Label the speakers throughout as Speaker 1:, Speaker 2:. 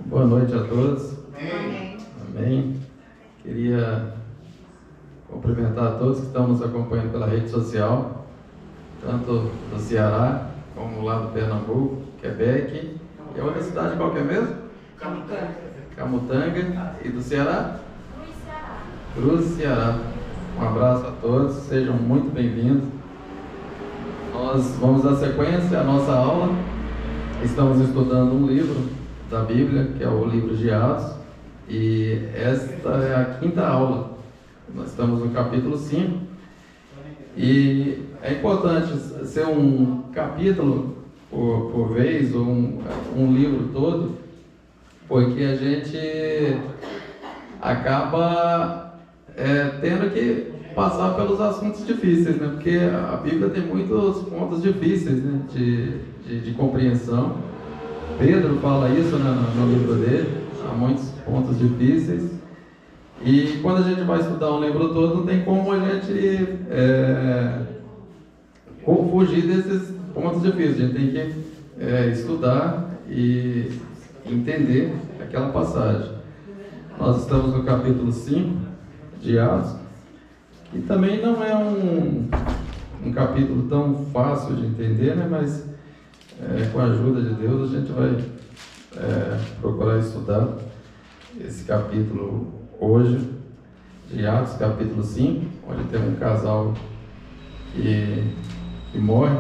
Speaker 1: Boa noite a todos.
Speaker 2: Amém.
Speaker 1: Amém. Queria cumprimentar a todos que estão nos acompanhando pela rede social, tanto do Ceará como lá do Pernambuco, Quebec. E a outra cidade qual que é mesmo? Camutanga. E do Ceará? Cruz, Ceará. Um abraço a todos, sejam muito bem-vindos. Nós vamos dar sequência à nossa aula. Estamos estudando um livro da Bíblia, que é o livro de Atos, e esta é a quinta aula. Nós estamos no capítulo 5, e é importante ser um capítulo por vez, ou um livro todo, porque a gente acaba tendo que passar pelos assuntos difíceis, né? Porque a Bíblia tem muitos pontos difíceis, né? de compreensão. Pedro fala isso, né, no livro dele, há muitos pontos difíceis. E quando a gente vai estudar um livro todo, não tem como a gente fugir desses pontos difíceis. A gente tem que estudar e entender aquela passagem. Nós estamos no capítulo 5 de Atos, que também não é um capítulo tão fácil de entender, né? Mas com a ajuda de Deus a gente vai procurar estudar esse capítulo hoje, de Atos, capítulo 5, onde tem um casal que morre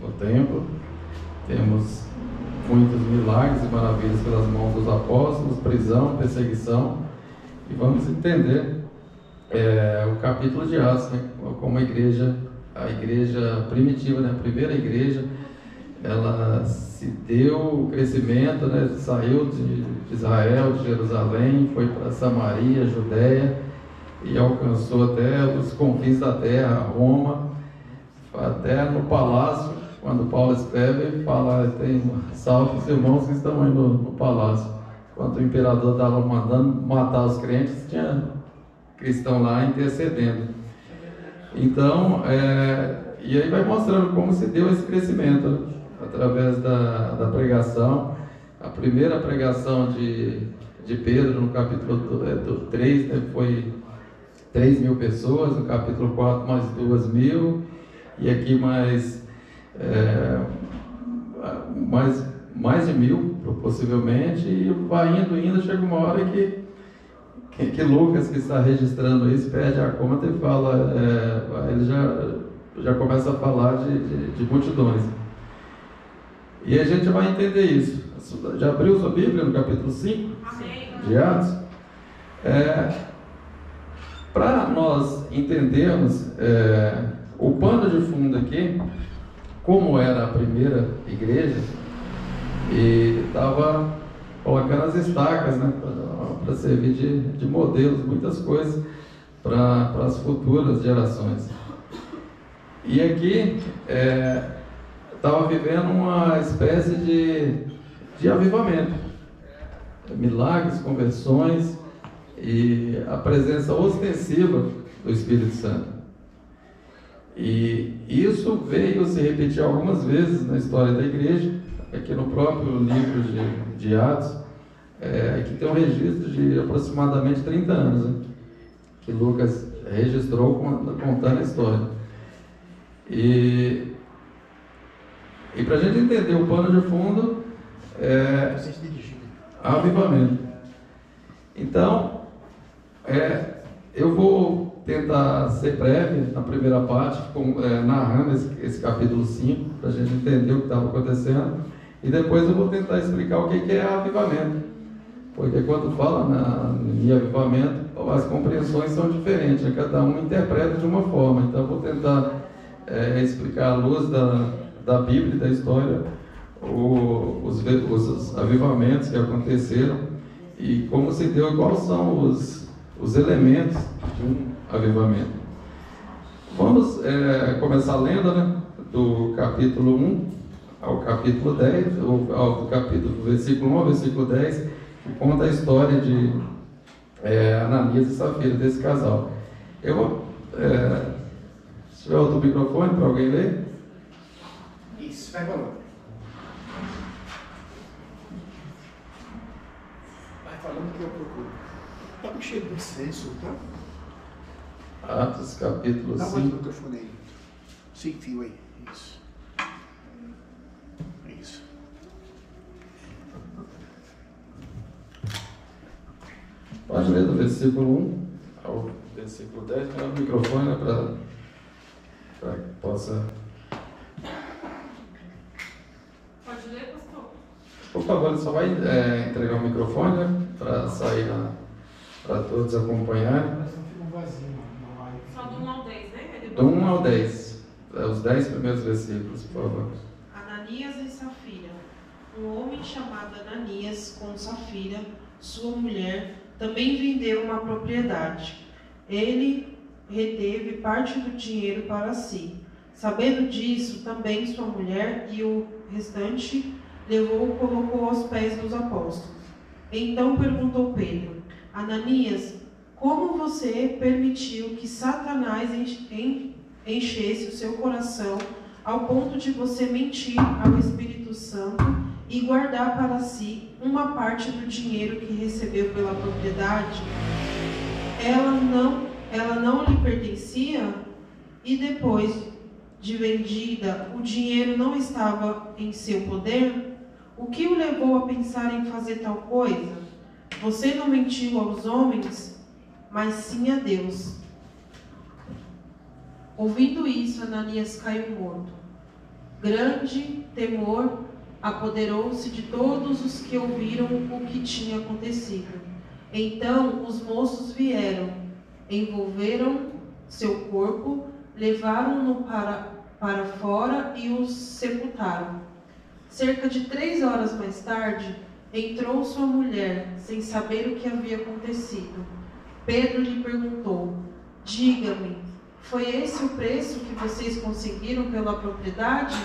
Speaker 1: no templo. Temos muitos milagres e maravilhas pelas mãos dos apóstolos, prisão, perseguição, e vamos entender o capítulo de Atos, né, como a igreja primitiva, né, a primeira igreja, ela se deu o crescimento, né, saiu de Israel, de Jerusalém, foi para Samaria, Judéia, e alcançou até os confins da terra, Roma, até no palácio. Quando Paulo escreve, fala: tem salve os irmãos que estão aí no palácio. Enquanto o imperador estava mandando matar os crentes, tinha cristão lá intercedendo. Então, e aí vai mostrando como se deu esse crescimento através da pregação. A primeira pregação de Pedro, no capítulo 3, né, foi 3.000 pessoas, no capítulo 4 mais 2.000, e aqui mais de 1.000, possivelmente, e vai indo, chega uma hora que Lucas, que está registrando isso, perde a conta e fala, ele já começa a falar de multidões. E a gente vai entender isso. Já abriu sua Bíblia no capítulo 5 de Atos? Para nós entendermos o pano de fundo aqui, como era a primeira igreja, e estava colocando as estacas, né, para servir de modelos, muitas coisas para as futuras gerações. E aqui estava vivendo uma espécie de avivamento, milagres, conversões e a presença ostensiva do Espírito Santo. E isso veio se repetir algumas vezes na história da igreja. Aqui no próprio livro de Atos, que tem um registro de aproximadamente 30 anos, né, que Lucas registrou contando a história. E para a gente entender o pano de fundo, avivamento. Então, eu vou tentar ser breve na primeira parte, narrando esse capítulo 5, para a gente entender o que estava acontecendo, e depois eu vou tentar explicar o que é avivamento, porque quando fala em avivamento, as compreensões são diferentes, né? Cada um interpreta de uma forma. Então eu vou tentar explicar à luz da Bíblia e da história os avivamentos que aconteceram e como se deu, e quais são os elementos de um avivamento. Vamos começar lendo, né, do capítulo 1 ao capítulo 10, do versículo 1 ao versículo 10, que conta a história de Ananias e Safira, desse casal. Eu vou, se tiver outro microfone para alguém ler.
Speaker 2: Isso, vai falando. falando que eu procuro. Está me cheio de incenso, tá?
Speaker 1: Atos capítulo
Speaker 2: Dá
Speaker 1: 5.
Speaker 2: mais o microfone aí. Sem fio aí. Isso. Isso.
Speaker 1: Pode ler do versículo 1 ao versículo 10. Pega o microfone para que possa...
Speaker 3: Pode ler, pastor?
Speaker 1: Por favor, só vai entregar o microfone, né, para sair para todos acompanharem.
Speaker 3: Só do 1 ao 10, né?
Speaker 1: Do 1 ao 10. Os 10 primeiros versículos, por favor.
Speaker 4: Ananias e Safira. Um homem chamado Ananias, com Safira, sua mulher, também vendeu uma propriedade. Ele reteve parte do dinheiro para si. Sabendo disso, também sua mulher e o restante colocou aos pés dos apóstolos. Então perguntou Pedro: Ananias, como você permitiu que Satanás enchesse o seu coração ao ponto de você mentir ao Espírito Santo e guardar para si uma parte do dinheiro que recebeu pela propriedade? Ela não lhe pertencia? E depois de vendida, o dinheiro não estava em seu poder? O que o levou a pensar em fazer tal coisa? Você não mentiu aos homens, mas sim a Deus. Ouvindo isso, Ananias caiu morto. Grande temor apoderou-se de todos os que ouviram o que tinha acontecido. Então os moços vieram, envolveram seu corpo, levaram-no para fora e o sepultaram. Cerca de 3 horas mais tarde, entrou sua mulher, sem saber o que havia acontecido. Pedro lhe perguntou: diga-me, foi esse o preço que vocês conseguiram pela propriedade?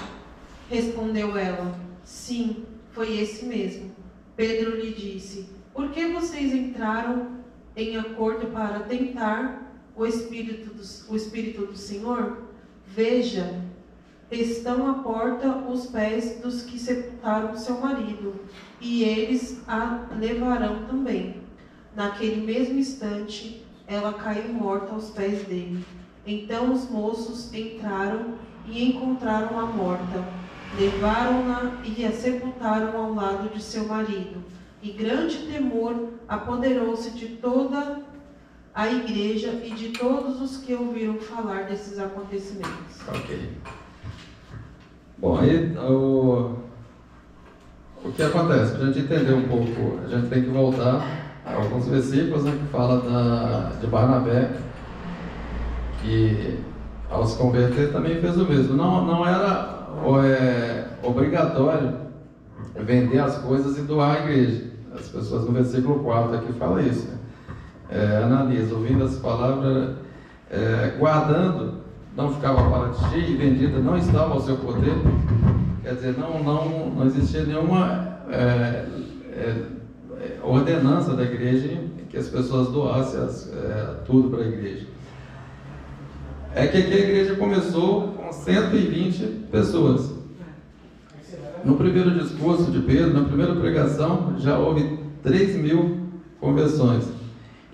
Speaker 4: Respondeu ela: sim, foi esse mesmo. Pedro lhe disse: por que vocês entraram em acordo para tentar o Espírito do Senhor? Veja, estão à porta os pés dos que sepultaram seu marido, e eles a levarão também. Naquele mesmo instante, ela caiu morta aos pés dele. Então os moços entraram e encontraram-a morta. Levaram-na e a sepultaram ao lado de seu marido. E grande temor apoderou-se de toda a igreja e de todos os que ouviram falar desses acontecimentos.
Speaker 1: Ok. Bom, aí o que acontece? Para a gente entender um pouco, a gente tem que voltar a alguns versículos, né, que fala de Barnabé, que ao se converter também fez o mesmo. Não era obrigatório vender as coisas e doar à igreja. As pessoas no versículo 4 aqui fala isso, né? Ananias, ouvindo as palavras, guardando, não ficava para ti, e vendida não estava ao seu poder. Quer dizer, não existia nenhuma ordenança da igreja que as pessoas doassem tudo para a igreja. É que aqui a igreja começou com 120 pessoas. No primeiro discurso de Pedro, na primeira pregação, já houve 3.000 conversões.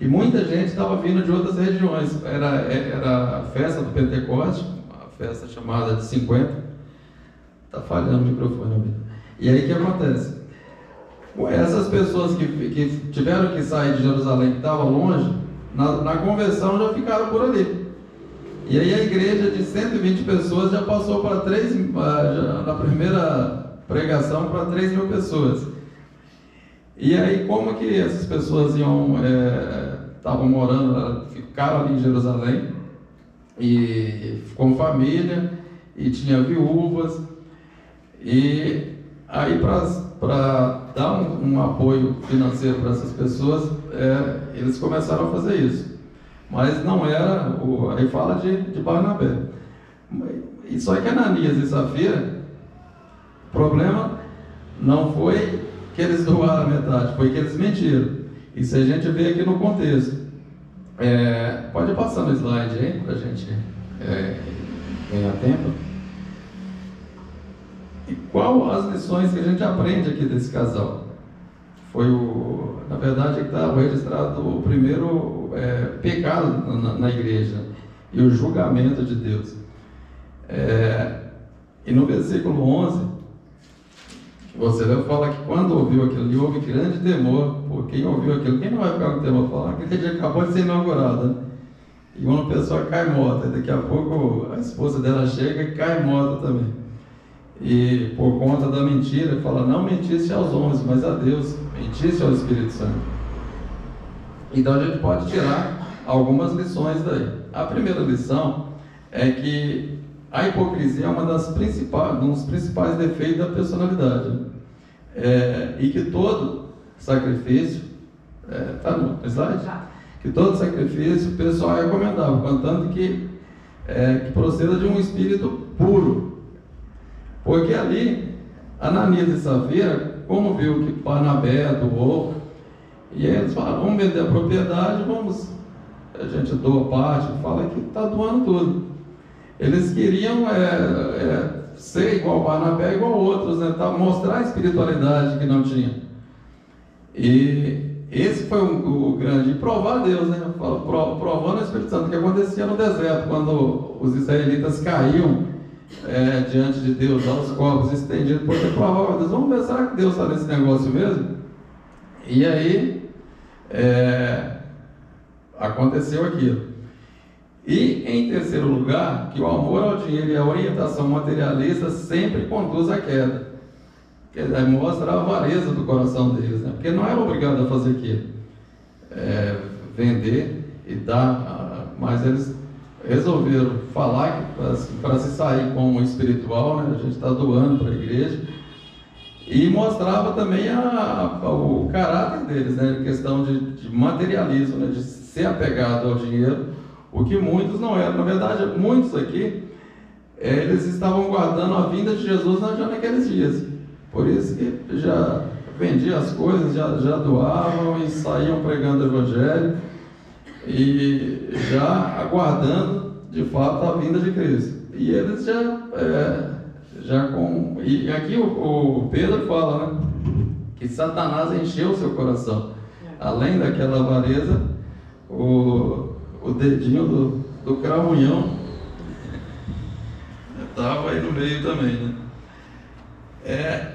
Speaker 1: E muita gente estava vindo de outras regiões. Era a festa do Pentecoste, uma festa chamada de 50. Está falhando o microfone, amigo. E aí o que acontece? Essas pessoas que tiveram que sair de Jerusalém, que estavam longe, na conversão já ficaram por ali. E aí a igreja de 120 pessoas já passou para na primeira pregação para 3.000 pessoas. E aí como que essas pessoas estavam morando, ficaram ali em Jerusalém, e com família, e tinha viúvas, e aí para dar um apoio financeiro para essas pessoas, eles começaram a fazer isso. Mas não era, aí fala de Barnabé. E só que Ananias e Safira, o problema não foi que eles doaram a metade, foi que eles mentiram. Isso a gente vê aqui no contexto. Pode passar no slide aí, para a gente ganhar tempo. E qual as lições que a gente aprende aqui desse casal? Foi na verdade, é que está registrado o primeiro pecado na igreja e o julgamento de Deus. E no versículo 11, você fala que quando ouviu aquilo ali, houve grande temor. Por quem ouviu aquilo, quem não vai ficar com temor? Falar que aquele dia acabou de ser inaugurado, né? E uma pessoa cai morta, daqui a pouco a esposa dela chega e cai morta também. E por conta da mentira, fala: não mentisse aos homens, mas a Deus, mentisse ao Espírito Santo. Então a gente pode tirar algumas lições daí. A primeira lição é que a hipocrisia é um dos principais defeitos da personalidade, né? E que todo sacrifício, está no slide? Que todo sacrifício pessoal é recomendável, contanto que proceda de um espírito puro. Porque ali, Ananias e Safira, como viu que Barnabé doou, e eles falaram: vamos vender a propriedade, a gente doa parte, fala que está doando tudo. Eles queriam ser igual Barnabé, igual outros, né? Mostrar a espiritualidade que não tinha. E esse foi o grande, provar a Deus, né? Provando o Espírito Santo, que acontecia no deserto, quando os israelitas caíam diante de Deus, aos corpos estendidos, porque provavam a Deus: vamos ver, será que Deus está nesse negócio mesmo? E aí aconteceu aquilo. E em terceiro lugar, que o amor ao dinheiro e a orientação materialista sempre conduz à queda. Mostra a avareza do coração deles, né? Porque não era obrigado a fazer aquilo, vender e dar, mas eles resolveram falar que para se sair como espiritual, né? A gente está doando para a igreja, e mostrava também o caráter deles, né? A questão de materialismo, né? De ser apegado ao dinheiro, o que muitos não eram. Na verdade, muitos aqui, eles estavam guardando a vinda de Jesus já naqueles dias. Por isso que já vendiam as coisas, já doavam e saíam pregando o Evangelho e já aguardando, de fato, a vinda de Cristo. E eles E aqui o Pedro fala, né, que Satanás encheu o seu coração. Além daquela avareza, o dedinho do cramunhão estava aí no meio também, né?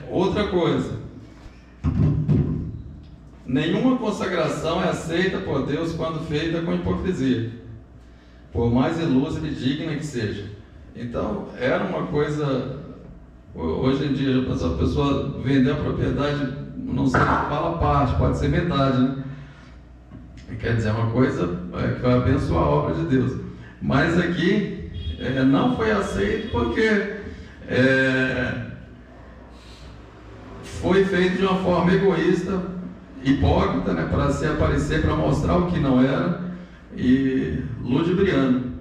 Speaker 1: Outra coisa, nenhuma consagração é aceita por Deus quando feita com hipocrisia, por mais ilustre e digna que seja. Então, era uma coisa, hoje em dia, a pessoa vender a propriedade, não sei, fala parte, pode ser metade, né? Quer dizer, é uma coisa que vai abençoar a obra de Deus. Mas aqui não foi aceito porque foi feito de uma forma egoísta, hipócrita, né, para se aparecer, para mostrar o que não era, e ludibriando.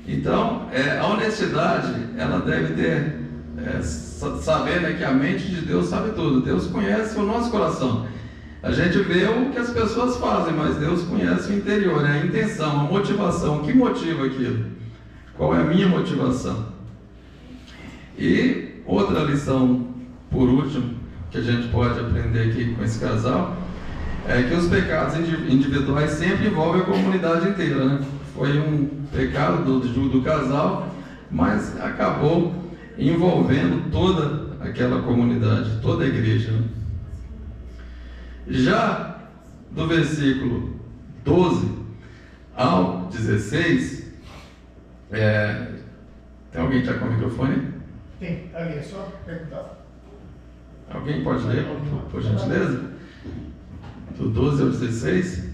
Speaker 1: Então, a honestidade, ela deve ter, saber, né, que a mente de Deus sabe tudo. Deus conhece o nosso coração. A gente vê o que as pessoas fazem, mas Deus conhece o interior, né? A intenção, a motivação, o que motiva aquilo? Qual é a minha motivação? E outra lição, por último, que a gente pode aprender aqui com esse casal, é que os pecados individuais sempre envolvem a comunidade inteira, né? Foi um pecado do casal, mas acabou envolvendo toda aquela comunidade, toda a igreja, né? Já do versículo 12 ao 16, tem alguém que está com o microfone?
Speaker 2: Tem, ali é só perguntar.
Speaker 1: Alguém pode ler, por gentileza? Do 12 ao 16.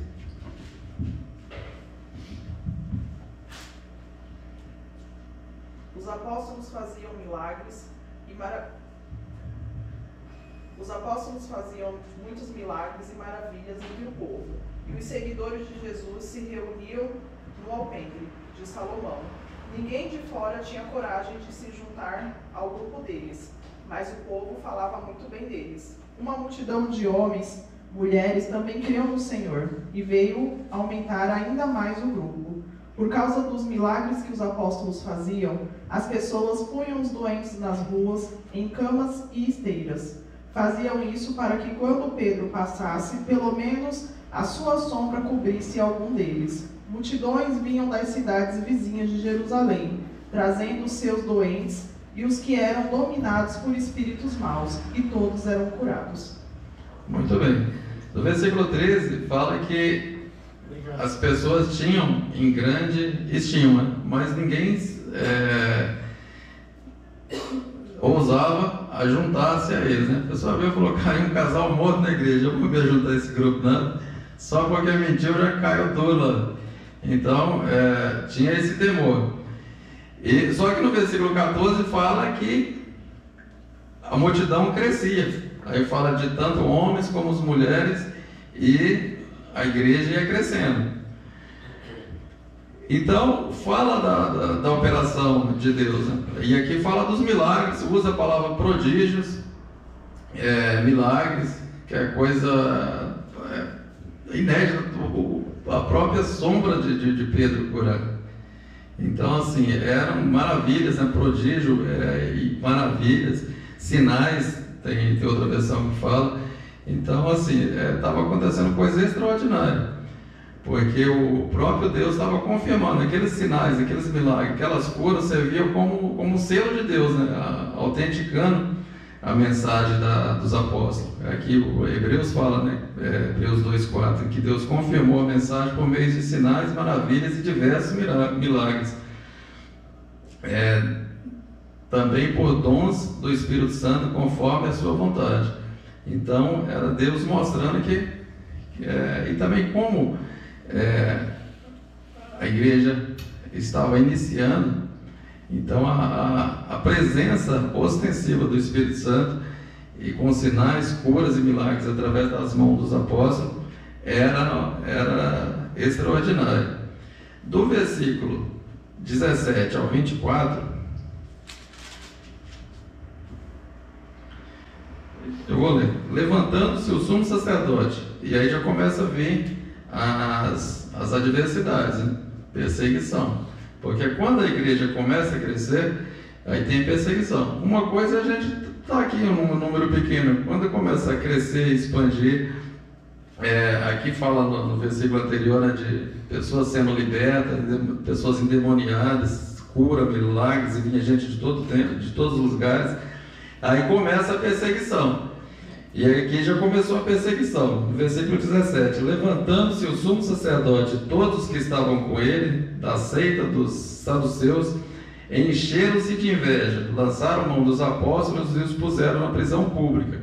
Speaker 5: Os apóstolos faziam milagres Os apóstolos faziam muitos milagres e maravilhas entre o povo, e os seguidores de Jesus se reuniam no alpendre de Salomão. Ninguém de fora tinha coragem de se juntar ao grupo deles, mas o povo falava muito bem deles. Uma multidão de homens, mulheres também criam no Senhor, e veio aumentar ainda mais o grupo. Por causa dos milagres que os apóstolos faziam, as pessoas punham os doentes nas ruas, em camas e esteiras. Faziam isso para que, quando Pedro passasse, pelo menos a sua sombra cobrisse algum deles. Multidões vinham das cidades vizinhas de Jerusalém, trazendo os seus doentes e os que eram dominados por espíritos maus, e todos eram curados.
Speaker 1: Muito bem. No versículo 13 fala que as pessoas tinham em grande estima, mas ninguém ousava a juntar-se a eles, né? A pessoa veio colocar aí um casal morto na igreja, eu vou me juntar a esse grupo, não. Só porque mentiu já caiu duro lá. Então, tinha esse temor. Só que no versículo 14 fala que a multidão crescia. Aí fala de tanto homens como as mulheres, e a igreja ia crescendo. Então, fala da operação de Deus, né? E aqui fala dos milagres, usa a palavra prodígios, milagres, que é coisa inédita, a própria sombra de Pedro curando. Então, assim, eram maravilhas, né? Prodígio e maravilhas, sinais, tem outra versão que fala. Então, assim, estava acontecendo coisa extraordinária, porque o próprio Deus estava confirmando aqueles sinais, aqueles milagres, aquelas curas serviam como um selo de Deus, né? Autenticando a mensagem dos apóstolos. Aqui o Hebreus fala, né? Hebreus 2,4, que Deus confirmou a mensagem por meio de sinais, maravilhas e diversos milagres. Também por dons do Espírito Santo, conforme a sua vontade. Então, era Deus mostrando que e também como a igreja estava iniciando, então a presença ostensiva do Espírito Santo, e com sinais, curas e milagres através das mãos dos apóstolos, era extraordinária. Do versículo 17 ao 24, eu vou ler. Levantando-se o sumo sacerdote, e aí já começa a vir as adversidades, né? Perseguição, porque quando a igreja começa a crescer, aí tem perseguição. Uma coisa é a gente está aqui em um número pequeno, quando começa a crescer e expandir, aqui fala no versículo anterior, né, de pessoas sendo libertas, pessoas endemoniadas, cura, milagres, e vinha gente de todo tempo, de todos os lugares. Aí começa a perseguição. E aqui já começou a perseguição. No versículo 17: levantando-se o sumo sacerdote e todos que estavam com ele, da seita dos saduceus, encheram-se de inveja, lançaram mão dos apóstolos e os puseram na prisão pública.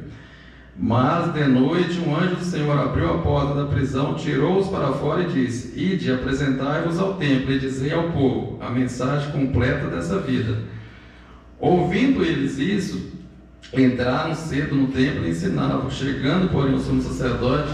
Speaker 1: Mas de noite um anjo do Senhor abriu a porta da prisão, tirou-os para fora e disse: ide, apresentai-vos ao templo e dizei ao povo a mensagem completa dessa vida. Ouvindo eles isso, entraram cedo no templo e ensinavam. Chegando, porém, o sumo sacerdote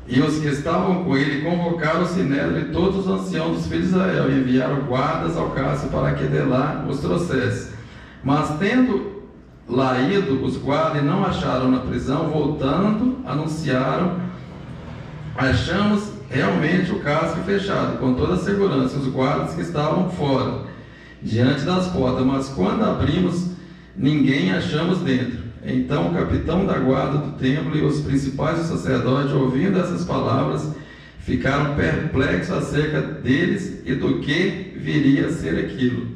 Speaker 1: e os que estavam com ele convocaram o sinédrio e todos os anciãos dos filhos de Israel e enviaram guardas ao cárcere para que de lá os trouxesse. Mas tendo lá ido os guardas e não acharam na prisão, voltando, anunciaram: achamos realmente o cárcere fechado, com toda a segurança, os guardas que estavam fora, diante das portas, mas quando abrimos, ninguém achamos dentro. Então o capitão da guarda do templo e os principais dos sacerdotes, ouvindo essas palavras, ficaram perplexos acerca deles e do que viria a ser aquilo.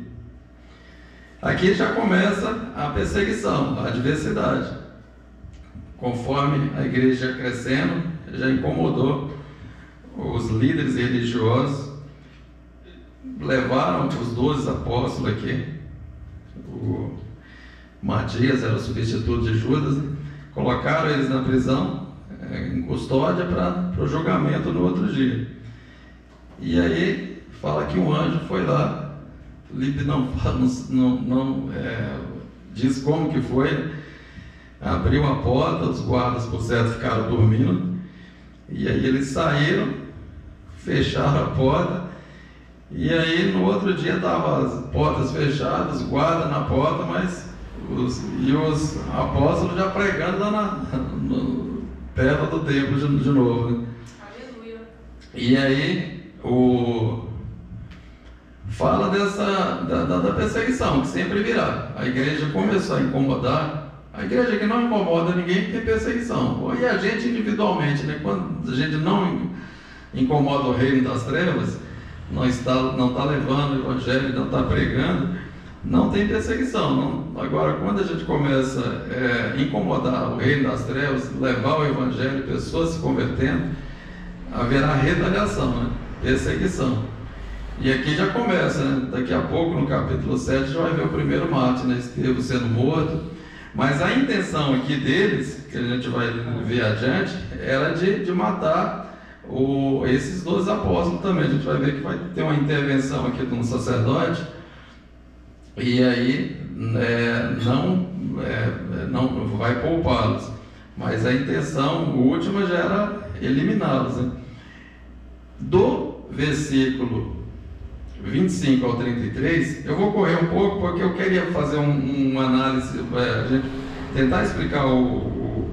Speaker 1: Aqui já começa a perseguição, a adversidade. Conforme a igreja crescendo, já incomodou os líderes religiosos, levaram os 12 apóstolos aqui, o Matias era o substituto de Judas, colocaram eles na prisão, em custódia, para o julgamento no outro dia. E aí fala que um anjo foi lá. Felipe não diz como que foi, abriu a porta, os guardas por certo ficaram dormindo, e aí eles saíram, fecharam a porta, e aí no outro dia estavam as portas fechadas, guarda na porta, mas os apóstolos já pregando lá perto do templo de novo, né?
Speaker 3: Aleluia.
Speaker 1: E aí fala da perseguição que sempre virá. A igreja começou a incomodar, A igreja que não incomoda ninguém tem perseguição. E a gente individualmente, né? Quando a gente não incomoda o reino das trevas, não está levando o evangelho, não está pregando, não tem perseguição. Agora, quando a gente começa a incomodar o reino das trevas, levar o evangelho, pessoas se convertendo, haverá retaliação, né? Perseguição. E aqui já começa, né? Daqui a pouco, no capítulo 7, já vai ver o primeiro mártir, né? Estevão sendo morto. Mas a intenção aqui deles, que a gente vai ver adiante, era de matar esses 12 apóstolos também. A gente vai ver que vai ter uma intervenção aqui de um sacerdote, e aí não vai poupá-los, mas a intenção última já era eliminá-los, né? Do versículo 25 ao 33, eu vou correr um pouco porque eu queria fazer uma análise, a gente tentar explicar o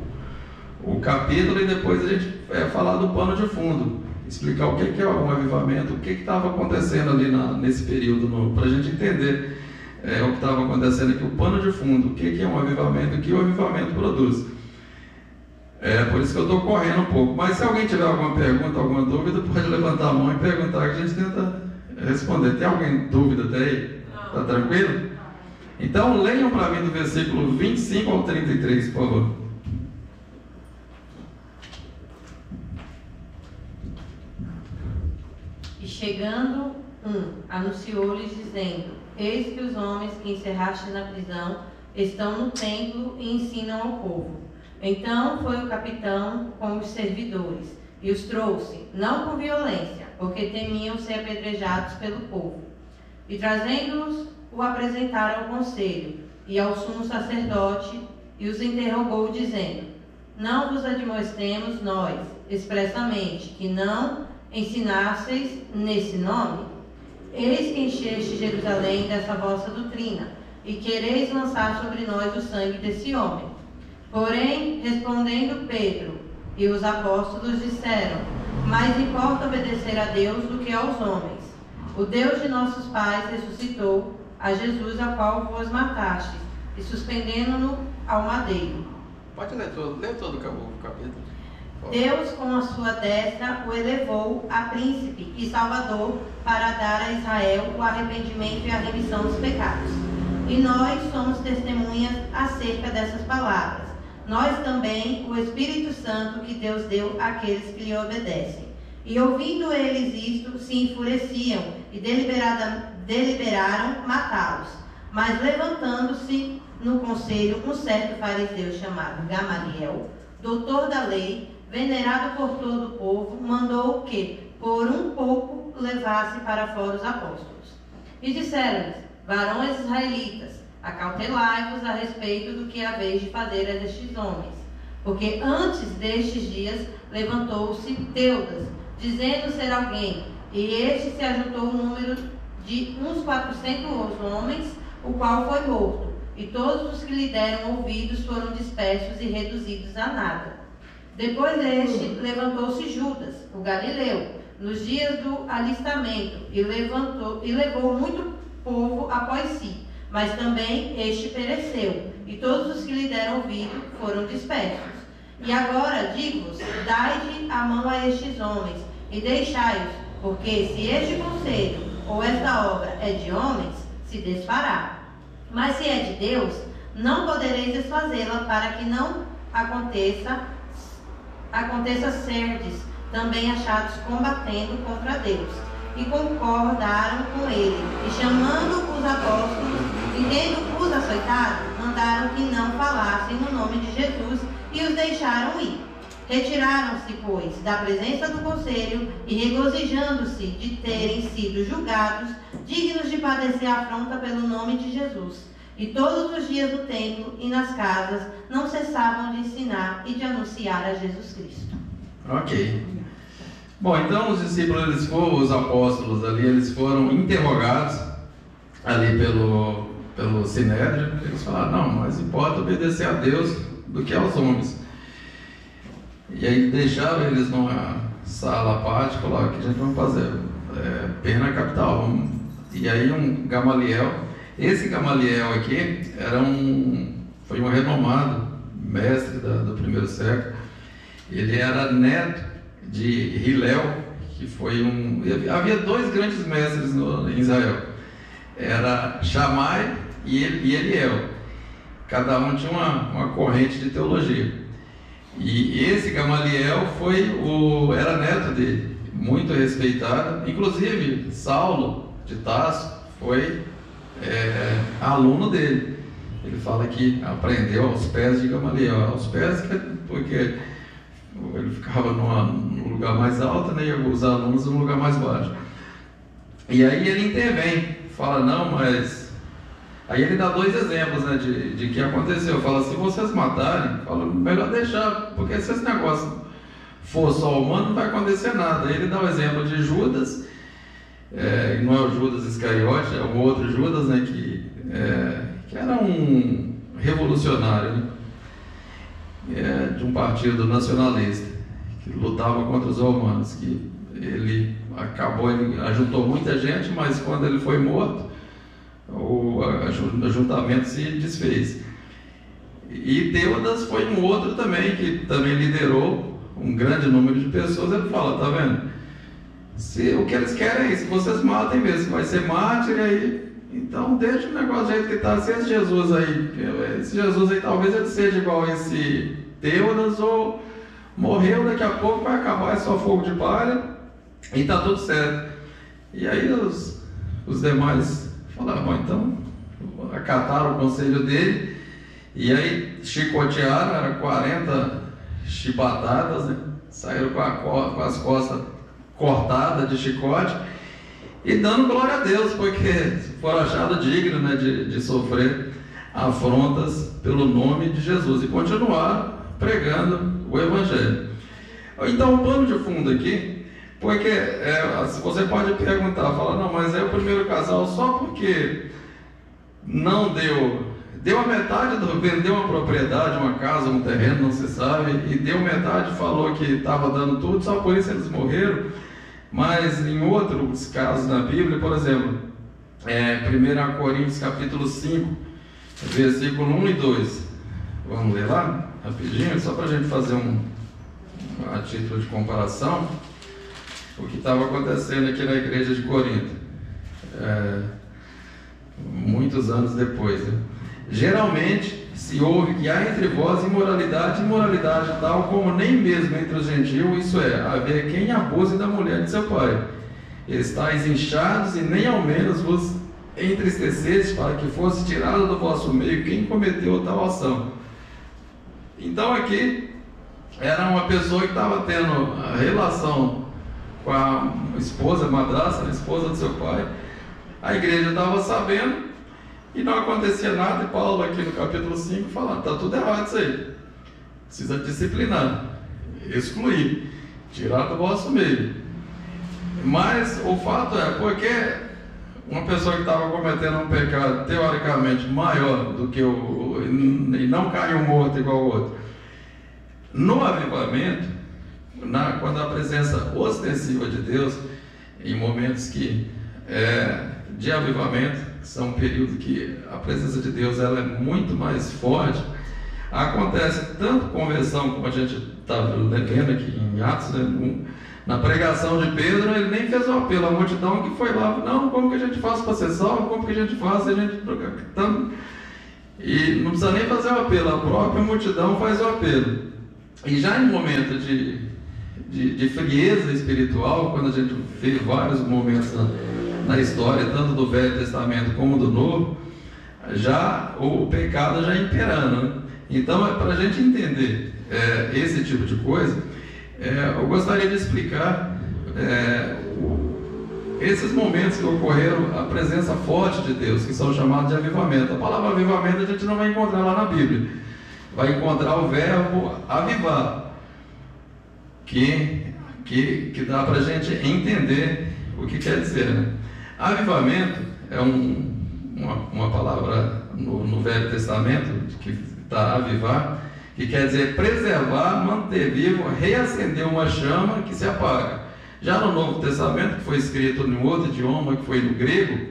Speaker 1: capítulo e depois a gente falar do pano de fundo, explicar o que é um avivamento, o que estava acontecendo ali nesse período, para a gente entender o que estava acontecendo aqui, o pano de fundo, o que é um avivamento, o que o avivamento produz. Por isso que eu estou correndo um pouco, mas se alguém tiver alguma pergunta, alguma dúvida, pode levantar a mão e perguntar, que a gente tenta responder. Tem alguém dúvida até aí? Está tranquilo? Então leiam para mim do versículo 25 ao 33, por favor.
Speaker 6: E chegando anunciou-lhes dizendo: eis que os homens que encerraste na prisão estão no templo e ensinam ao povo. Então foi o capitão com os servidores e os trouxe, não com violência, porque temiam ser apedrejados pelo povo. E trazendo-os, o apresentaram ao conselho e ao sumo sacerdote, e os interrogou, dizendo: não vos admoestemos nós, expressamente, que não ensinasseis nesse nome? Eis que encheste Jerusalém dessa vossa doutrina, e quereis lançar sobre nós o sangue desse homem. Porém, respondendo Pedro e os apóstolos, disseram: mais importa obedecer a Deus do que aos homens. O Deus de nossos pais ressuscitou a Jesus, a qual vos matastes, e suspendendo-no ao madeiro.
Speaker 1: Pode ler todo o capítulo.
Speaker 6: Deus, com a sua destra, o elevou a príncipe e salvador para dar a Israel o arrependimento e a remissão dos pecados. E nós somos testemunhas acerca dessas palavras. Nós também, o Espírito Santo que Deus deu àqueles que lhe obedecem. E ouvindo eles isto, se enfureciam e deliberaram matá-los. Mas levantando-se no conselho um certo fariseu chamado Gamaliel, doutor da lei, venerado por todo o povo, mandou que, por um pouco, levasse para fora os apóstolos. E disseram-lhes: varões israelitas, acautelai-vos a respeito do que haveis de fazer a estes homens. Porque antes destes dias levantou-se Teudas, dizendo ser alguém, e este se ajuntou o número de uns 400 homens, o qual foi morto, e todos os que lhe deram ouvidos foram dispersos e reduzidos a nada. Depois deste, levantou-se Judas, o Galileu, nos dias do alistamento, e levou muito povo após si. Mas também este pereceu, e todos os que lhe deram ouvido foram dispersos. E agora, digo-vos, dai-lhe a mão a estes homens, e deixai-os, porque se este conselho ou esta obra é de homens, se desfará. Mas se é de Deus, não podereis desfazê-la, para que não aconteça serdes também achados combatendo contra Deus. E concordaram com ele, e chamando os apóstolos, e tendo-os açoitado, mandaram que não falassem no nome de Jesus, e os deixaram ir. Retiraram-se, pois, da presença do conselho, e regozijando-se de terem sido julgados, dignos de padecer afronta pelo nome de Jesus. E todos os dias no templo e nas casas não cessavam de ensinar e de anunciar a Jesus Cristo.
Speaker 1: Ok. Bom, então os discípulos, os apóstolos ali, eles foram interrogados ali pelo Sinédrio. Eles falaram: não, mas importa obedecer a Deus do que aos homens. E aí deixaram eles numa sala à parte, falaram: o que a gente vai fazer? Pena capital. E aí um Gamaliel, esse Gamaliel aqui era um foi um renomado mestre do primeiro século. Ele era neto de Hilel, que foi havia dois grandes mestres em Israel. Era Shammai e Eliel. Cada um tinha uma corrente de teologia. E esse Gamaliel era neto dele, muito respeitado. Inclusive, Saulo de Tarso foi aluno dele. Ele fala que aprendeu aos pés de Gamaliel. Aos pés, porque ele ficava num lugar mais alto, né, e os alunos num lugar mais baixo. E aí ele intervém, fala, não, mas... Aí ele dá dois exemplos, né, de que aconteceu. Fala, se vocês matarem, fala, melhor deixar, porque se esse negócio for só humano, não vai acontecer nada. Aí ele dá o exemplo de Judas, não é o Judas Iscariote, é um outro Judas, né, que era um revolucionário, né, de um partido nacionalista, que lutava contra os romanos, que ele ajuntou muita gente, mas quando ele foi morto, o ajuntamento se desfez. E Teudas foi um outro também, que também liderou um grande número de pessoas. Ele fala, tá vendo? O que eles querem é isso, vocês matem mesmo, vai ser mártir aí, então deixa o negócio do jeito que está. Se esse Jesus aí talvez ele seja igual a esse Teudas, ou morreu, daqui a pouco vai acabar, é só fogo de palha e está tudo certo. E aí os demais falaram, bom, então acataram o conselho dele, e aí chicotearam, era 40 chibatadas, né? Saíram com as costas cortadas de chicote e dando glória a Deus, porque foram achados dignos, né, de sofrer afrontas pelo nome de Jesus, e continuaram pregando o Evangelho. Então, o pano de fundo aqui, porque você pode perguntar, falar, não, mas é o primeiro casal só porque não deu a metade, vendeu uma propriedade, uma casa, um terreno, não se sabe, e deu metade, falou que estava dando tudo, só por isso eles morreram. Mas em outros casos na Bíblia, por exemplo, 1 Coríntios capítulo 5, versículo 1 e 2. Vamos ler lá, rapidinho, só para a gente fazer a título de comparação, o que estava acontecendo aqui na igreja de Corinto, muitos anos depois, né? Geralmente se ouve que há entre vós imoralidade tal como nem mesmo entre os gentios, isso é, haver quem abuse da mulher de seu pai. Estais inchados e nem ao menos vos entristeceste para que fosse tirado do vosso meio quem cometeu tal ação. Então aqui era uma pessoa que estava tendo a relação com a esposa, madrasta, a esposa do seu pai. A igreja estava sabendo e não acontecia nada, e Paulo aqui no capítulo 5 falando, está tudo errado isso aí, precisa disciplinar, excluir, tirar do vosso meio. Mas o fato é, porque uma pessoa que estava cometendo um pecado teoricamente maior do que e não caiu morto igual o outro, no avivamento, quando a presença ostensiva de Deus, em momentos de avivamento, que são um período que a presença de Deus ela é muito mais forte, acontece tanto conversão, como a gente está lendo aqui em Atos, né? Na pregação de Pedro, ele nem fez o apelo, a multidão que foi lá, não, como que a gente faz para ser salvo, como que a gente faz, e não precisa nem fazer o apelo, a própria multidão faz o apelo. E já em momento de frieza espiritual, quando a gente vê vários momentos na história, tanto do Velho Testamento como do Novo, já o pecado já imperando, né? Então, para a gente entender esse tipo de coisa, eu gostaria de explicar esses momentos que ocorreram, a presença forte de Deus, que são chamados de avivamento. A palavra avivamento a gente não vai encontrar lá na Bíblia, vai encontrar o verbo avivar, que dá para a gente entender o que quer dizer, né? Avivamento é uma palavra no Velho Testamento que está avivar, que quer dizer preservar, manter vivo, reacender uma chama que se apaga. Já no Novo Testamento, que foi escrito em outro idioma, que foi no grego,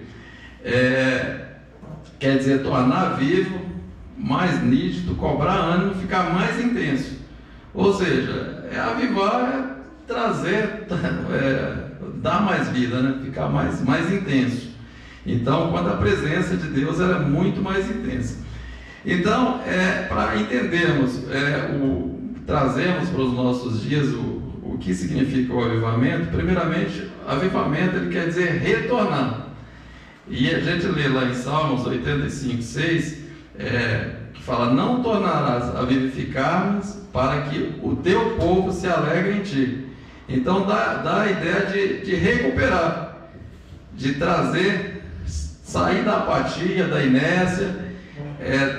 Speaker 1: quer dizer tornar vivo, mais nítido, cobrar ânimo, ficar mais intenso. Ou seja, avivar, trazer, dar mais vida, né? Ficar mais intenso. Então, quando a presença de Deus ela é muito mais intensa. Então, para entendermos, trazemos para os nossos dias o que significa o avivamento. Primeiramente, avivamento ele quer dizer retornar. E a gente lê lá em Salmos 85:6, que fala: não tornarás a vivificar-nos, para que o teu povo se alegre em ti. Então dá a ideia de recuperar, de trazer, sair da apatia, da inércia,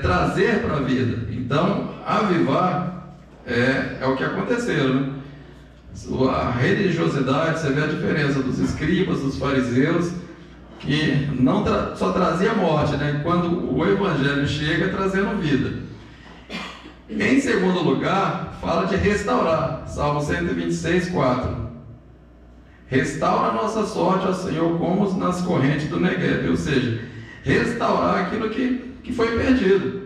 Speaker 1: trazer para a vida. Então, avivar é o que aconteceu, né? A religiosidade, você vê a diferença dos escribas, dos fariseus, que não só trazia morte, né? Quando o evangelho chega, trazendo vida. Em segundo lugar, fala de restaurar. Salmo 126:4. Restaura a nossa sorte, ó Senhor, como nas correntes do Negueb. Ou seja, restaurar aquilo que foi perdido.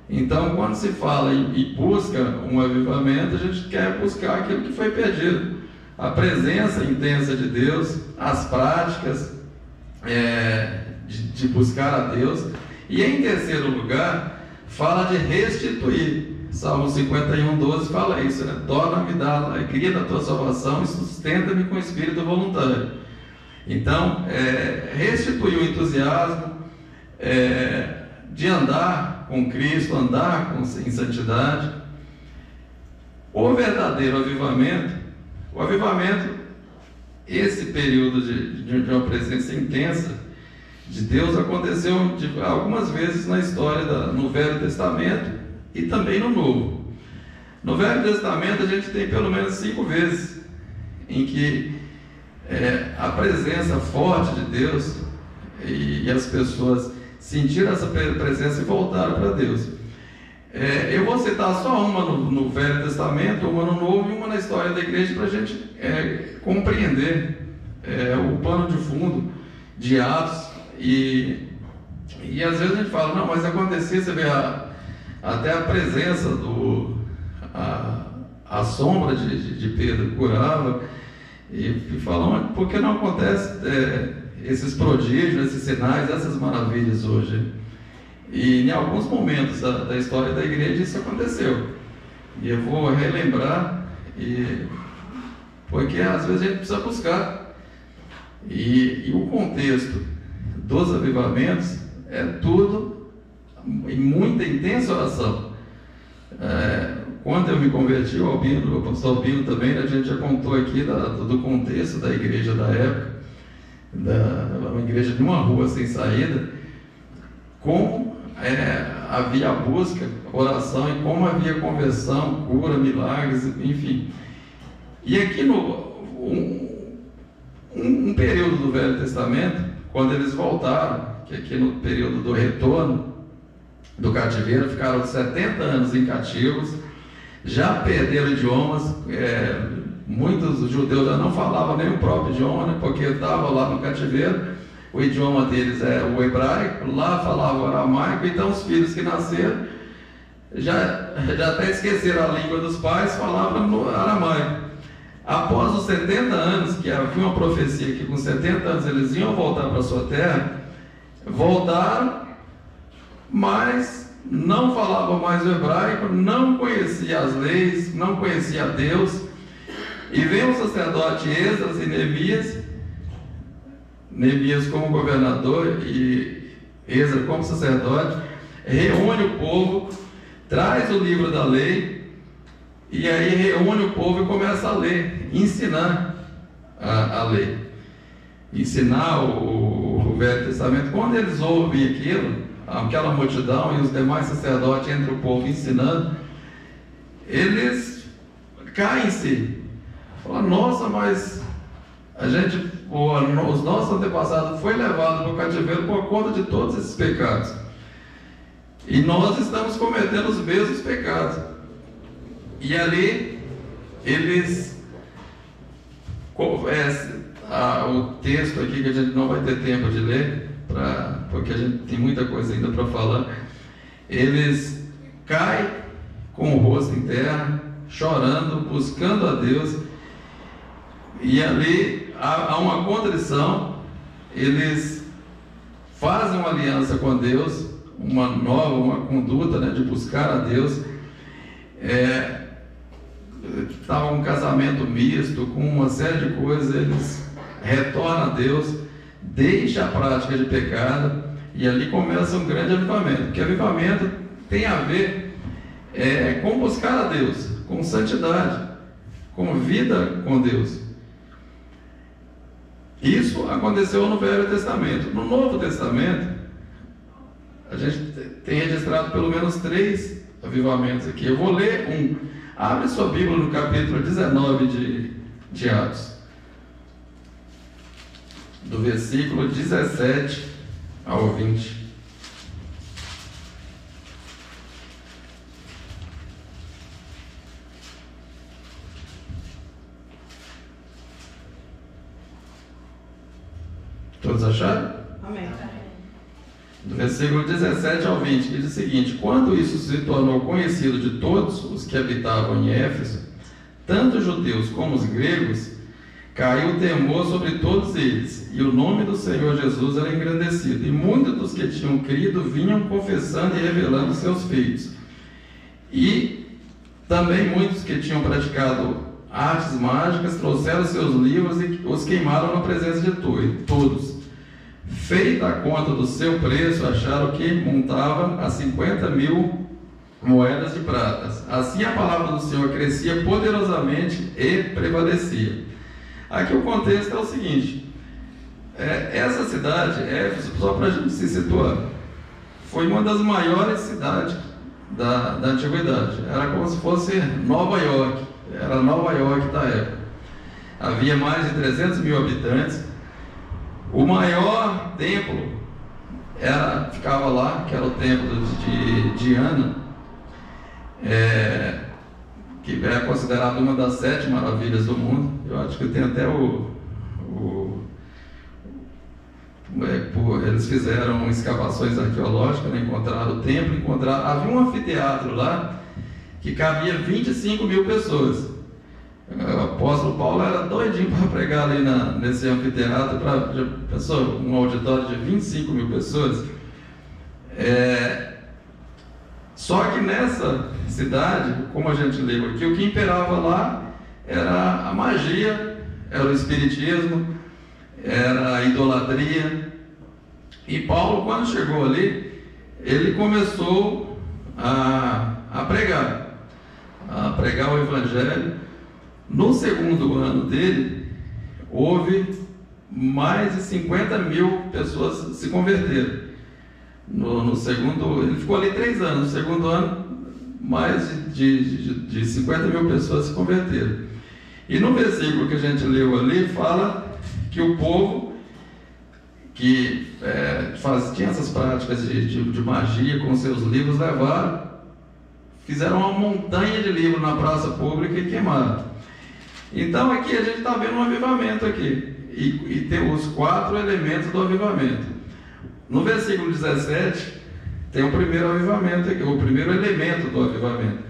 Speaker 1: Então, quando se fala e busca um avivamento, a gente quer buscar aquilo que foi perdido. A presença intensa de Deus, as práticas de buscar a Deus. E em terceiro lugar, fala de restituir. Salmo 51:12 fala isso, né? Torna-me da alegria da tua salvação e sustenta-me com espírito voluntário. Então, restituir o entusiasmo de andar com Cristo, andar em santidade. O verdadeiro avivamento, esse período de uma presença intensa de Deus aconteceu algumas vezes na história, no Velho Testamento e também no Novo. No Velho Testamento a gente tem pelo menos 5 vezes em que a presença forte de Deus e as pessoas sentiram essa presença e voltaram para Deus. Eu vou citar só uma no Velho Testamento, uma no Novo e uma na história da igreja, para a gente compreender o pano de fundo de Atos. E às vezes a gente fala: não, mas acontecia, você vê até a presença a sombra de Pedro curava, e falam: por que não acontece esses prodígios, esses sinais, essas maravilhas hoje? E em alguns momentos da história da igreja isso aconteceu. E eu vou relembrar, porque às vezes a gente precisa buscar. E o contexto dos avivamentos é tudo em muita intensa oração. Quando eu me converti, o pastor Albino também, a gente já contou aqui do contexto da igreja da época, uma igreja de uma rua sem saída, como havia busca, oração, e como havia conversão, cura, milagres, enfim. E aqui um período do Velho Testamento, quando eles voltaram, que aqui no período do retorno do cativeiro, ficaram 70 anos em cativos, já perderam idiomas, muitos judeus já não falavam nem o próprio idioma, né, porque estavam lá no cativeiro. O idioma deles é o hebraico, lá falavam o aramaico, então os filhos que nasceram já até esqueceram a língua dos pais, falavam no aramaico. Após os 70 anos, que havia uma profecia que com 70 anos eles iam voltar para a sua terra, voltaram, mas não falavam mais o hebraico, não conhecia as leis, não conhecia Deus. E vem o sacerdote Esdras e Neemias como governador e Esdras como sacerdote, reúne o povo, traz o livro da lei, e aí reúne o povo e começa a ler, ensinar a lei, ensinar o Velho Testamento. Quando eles ouvem aquela multidão e os demais sacerdotes entre o povo ensinando, eles caem em si, falam: nossa, mas os nossos antepassados foi levado para o cativeiro por conta de todos esses pecados, e nós estamos cometendo os mesmos pecados. E ali eles o texto aqui, que a gente não vai ter tempo de ler, porque a gente tem muita coisa ainda para falar, eles caem com o rosto em terra, chorando, buscando a Deus, e ali há uma contrição. Eles fazem uma aliança com Deus, uma conduta, né, de buscar a Deus. Estava um casamento misto, com uma série de coisas. Eles retornam a Deus, deixam a prática de pecado, e ali começa um grande avivamento, porque avivamento tem a ver com buscar a Deus, com santidade, com vida com Deus. Isso aconteceu no Velho Testamento. No Novo Testamento, a gente tem registrado pelo menos 3 avivamentos aqui. Eu vou ler um. Abre sua Bíblia no capítulo 19 de Atos, do versículo 17 ao 20. Todos acharam?
Speaker 5: Amém.
Speaker 1: Do versículo 17 ao 20, que diz o seguinte: quando isso se tornou conhecido de todos os que habitavam em Éfeso, tanto os judeus como os gregos, caiu temor sobre todos eles, e o nome do Senhor Jesus era engrandecido, e muitos dos que tinham crido vinham confessando e revelando seus feitos. E também muitos que tinham praticado artes mágicas trouxeram seus livros e os queimaram na presença de todos. Feita a conta do seu preço, acharam que montava a 50.000 moedas de prata. Assim a palavra do Senhor crescia poderosamente e prevalecia. Aqui o contexto é o seguinte: essa cidade, Éfeso, só para a gente se situar, foi uma das maiores cidades da antiguidade. Era como se fosse Nova York, era Nova York da época. Havia mais de 300.000 habitantes. O maior templo ficava lá, que era o templo de Diana, que é considerado uma das 7 maravilhas do mundo. Eu acho que tem até eles fizeram escavações arqueológicas, né? Encontraram o templo, havia um anfiteatro lá que cabia 25.000 pessoas. O apóstolo Paulo era doidinho para pregar ali nesse anfiteatro, um auditório de 25.000 pessoas. Só que nessa cidade, como a gente leu aqui, o que imperava lá era a magia, era o espiritismo, era a idolatria. E Paulo, quando chegou ali, ele começou a pregar o evangelho. No segundo ano dele, houve mais de 50.000 pessoas se converteram. No segundo, ele ficou ali 3 anos. No segundo ano, mais de 50.000 pessoas se converteram. E no versículo que a gente leu ali, fala que o povo que tinha essas práticas de magia com seus livros, fizeram uma montanha de livros na praça pública e queimaram. Então aqui a gente está vendo um avivamento aqui, e tem os 4 elementos do avivamento. No versículo 17 tem o primeiro avivamento aqui, o primeiro elemento do avivamento,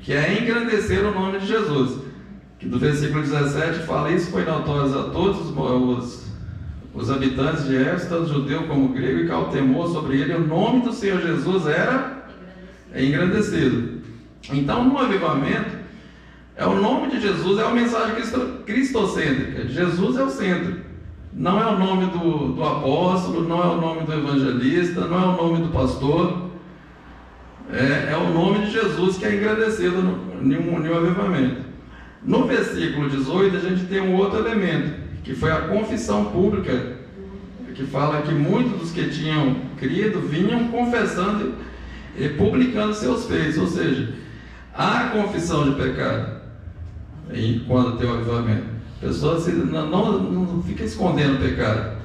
Speaker 1: que é engrandecer o nome de Jesus, que do versículo 17 fala: isso foi notório a todos os habitantes de Éfeso, tanto judeu como grego, e caiu temor sobre ele, o nome do Senhor Jesus era engrandecido. Então no avivamento, o nome de Jesus é uma mensagem cristocêntrica. Jesus é o centro. Não é o nome do apóstolo, não é o nome do evangelista, não é o nome do pastor. É o nome de Jesus que é engrandecido no avivamento. No versículo 18 a gente tem um outro elemento, que foi a confissão pública, que fala que muitos dos que tinham crido vinham confessando e publicando seus feitos. Ou seja, há confissão de pecado quando tem o avivamento. A pessoa não fica escondendo o pecado,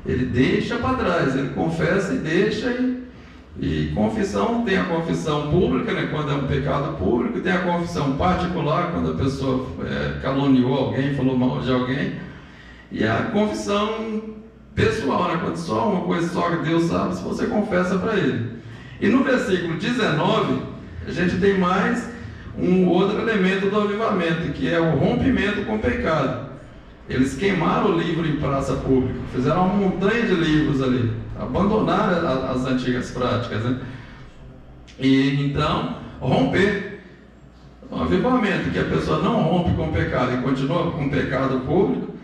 Speaker 1: ele deixa para trás, ele confessa e deixa. E confissão, tem a confissão pública, né, quando é um pecado público, tem a confissão particular, quando a pessoa caluniou alguém, falou mal de alguém, e a confissão pessoal, né, quando só uma coisa só que Deus sabe, se você confessa para ele. E no versículo 19, a gente tem mais um outro elemento do avivamento, que é o rompimento com o pecado. Eles queimaram o livro em praça pública, fizeram uma montanha de livros ali, abandonaram as antigas práticas, né? E então, romper. Um avivamento, que a pessoa não rompe com o pecado e continua com o pecado público,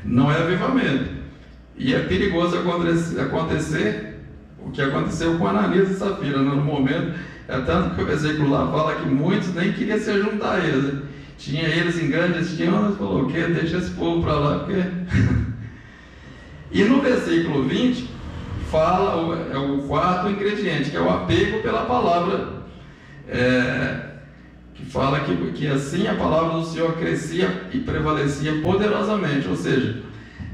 Speaker 1: não é avivamento. E é perigoso acontecer o que aconteceu com Ananias e Safira, né? No momento, tanto que o versículo lá fala que muitos nem queriam se juntar a eles, né? Tinha eles em grande estima, mas falou: o quê? Deixa esse povo para lá, porque... E no versículo 20 fala o quarto ingrediente, que é o apego pela palavra, que fala que assim a palavra do Senhor crescia e prevalecia poderosamente, ou seja,